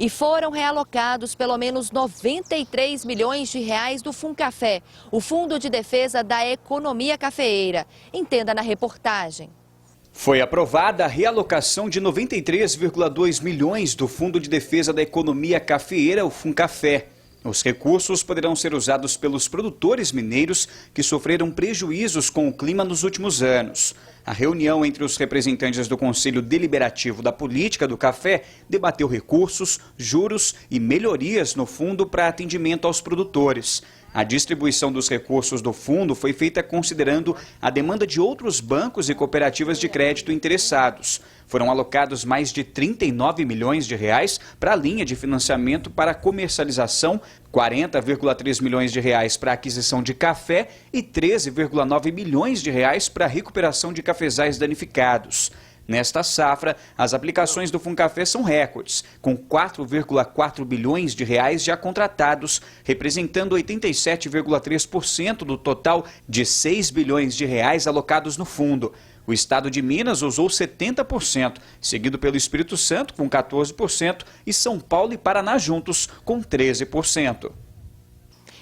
E foram realocados pelo menos 93 milhões de reais do Funcafé, o Fundo de Defesa da Economia Cafeeira. Entenda na reportagem. Foi aprovada a realocação de 93,2 milhões do Fundo de Defesa da Economia Cafeeira, o Funcafé. Os recursos poderão ser usados pelos produtores mineiros que sofreram prejuízos com o clima nos últimos anos. A reunião entre os representantes do Conselho Deliberativo da Política do Café debateu recursos, juros e melhorias no fundo para atendimento aos produtores. A distribuição dos recursos do fundo foi feita considerando a demanda de outros bancos e cooperativas de crédito interessados. Foram alocados mais de 39 milhões de reais para a linha de financiamento para comercialização, 40,3 milhões de reais para aquisição de café e 13,9 milhões de reais para a recuperação de cafezais danificados. Nesta safra, as aplicações do Funcafé são recordes, com 4,4 bilhões de reais já contratados, representando 87,3% do total de 6 bilhões de reais alocados no fundo. O estado de Minas usou 70%, seguido pelo Espírito Santo com 14% e São Paulo e Paraná juntos com 13%.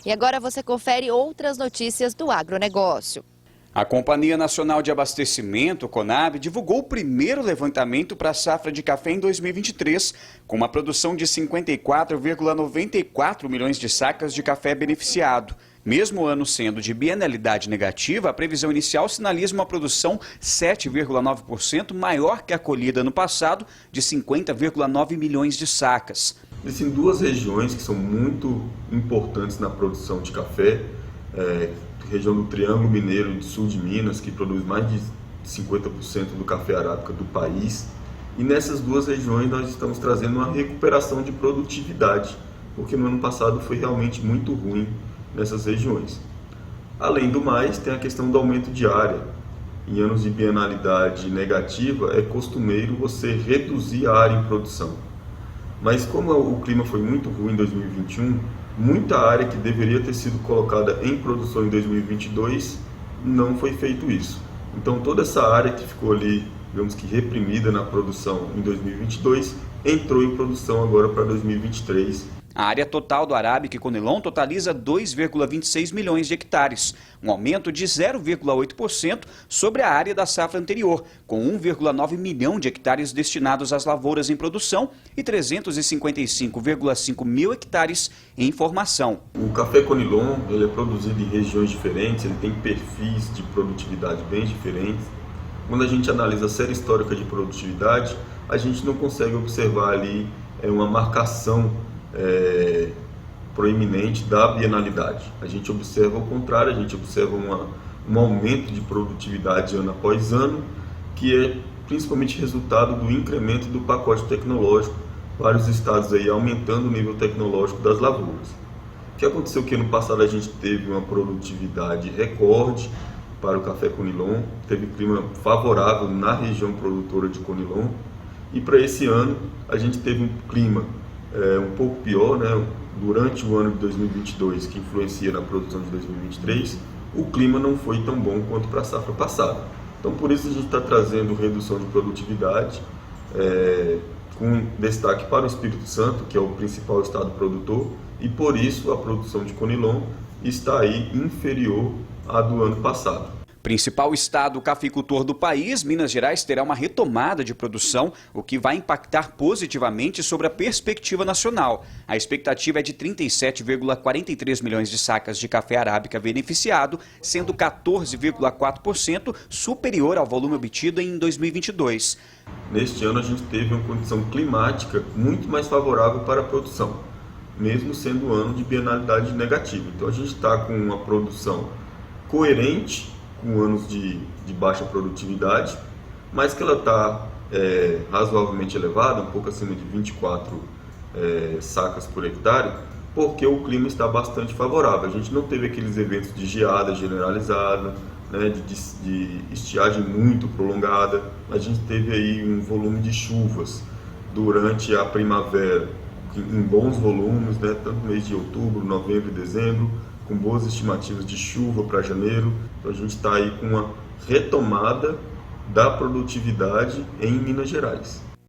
E agora você confere outras notícias do agronegócio. A Companhia Nacional de Abastecimento, CONAB, divulgou o primeiro levantamento para a safra de café em 2023, com uma produção de 54,94 milhões de sacas de café beneficiado. Mesmo o ano sendo de bienalidade negativa, a previsão inicial sinaliza uma produção 7,9% maior que a colhida no passado, de 50,9 milhões de sacas. Existem duas regiões que são muito importantes na produção de café, região do Triângulo Mineiro de Sul de Minas, que produz mais de 50% do café arábica do país. E nessas duas regiões nós estamos trazendo uma recuperação de produtividade, porque no ano passado foi realmente muito ruim nessas regiões. Além do mais, tem a questão do aumento de área. Em anos de bienalidade negativa, é costumeiro você reduzir a área em produção. Mas como o clima foi muito ruim em 2021, muita área que deveria ter sido colocada em produção em 2022, não foi feito isso. Então toda essa área que ficou ali, digamos que reprimida na produção em 2022, entrou em produção agora para 2023. A área total do Arábica e Conilon totaliza 2,26 milhões de hectares, um aumento de 0,8% sobre a área da safra anterior, com 1,9 milhão de hectares destinados às lavouras em produção e 355,5 mil hectares em formação. O café Conilon ele é produzido em regiões diferentes, ele tem perfis de produtividade bem diferentes. Quando a gente analisa a série histórica de produtividade, a gente não consegue observar ali uma marcação proeminente da bienalidade. A gente observa o contrário, a gente observa um aumento de produtividade ano após ano, que é principalmente resultado do incremento do pacote tecnológico, vários estados aí aumentando o nível tecnológico das lavouras. O que aconteceu que ano passado a gente teve uma produtividade recorde para o café Conilon, teve clima favorável na região produtora de Conilon, e para esse ano a gente teve um clima um pouco pior, né? Durante o ano de 2022, que influencia na produção de 2023, o clima não foi tão bom quanto para a safra passada. Então, por isso a gente está trazendo redução de produtividade, com destaque para o Espírito Santo, que é o principal estado produtor, e por isso a produção de Conilon está aí inferior à do ano passado. Principal estado cafeicultor do país, Minas Gerais terá uma retomada de produção, o que vai impactar positivamente sobre a perspectiva nacional. A expectativa é de 37,43 milhões de sacas de café arábica beneficiado, sendo 14,4% superior ao volume obtido em 2022. Neste ano a gente teve uma condição climática muito mais favorável para a produção, mesmo sendo um ano de bienalidade negativa. Então a gente está com uma produção coerente, com anos de baixa produtividade, mas que ela está razoavelmente elevada, um pouco acima de 24 sacas por hectare, porque o clima está bastante favorável. A gente não teve aqueles eventos de geada generalizada, né, de estiagem muito prolongada. A gente teve aí um volume de chuvas durante a primavera, em bons volumes, né, tanto no mês de outubro, novembro e dezembro, com boas estimativas de chuva para janeiro. Então a gente está aí com uma retomada da produtividade em Minas Gerais.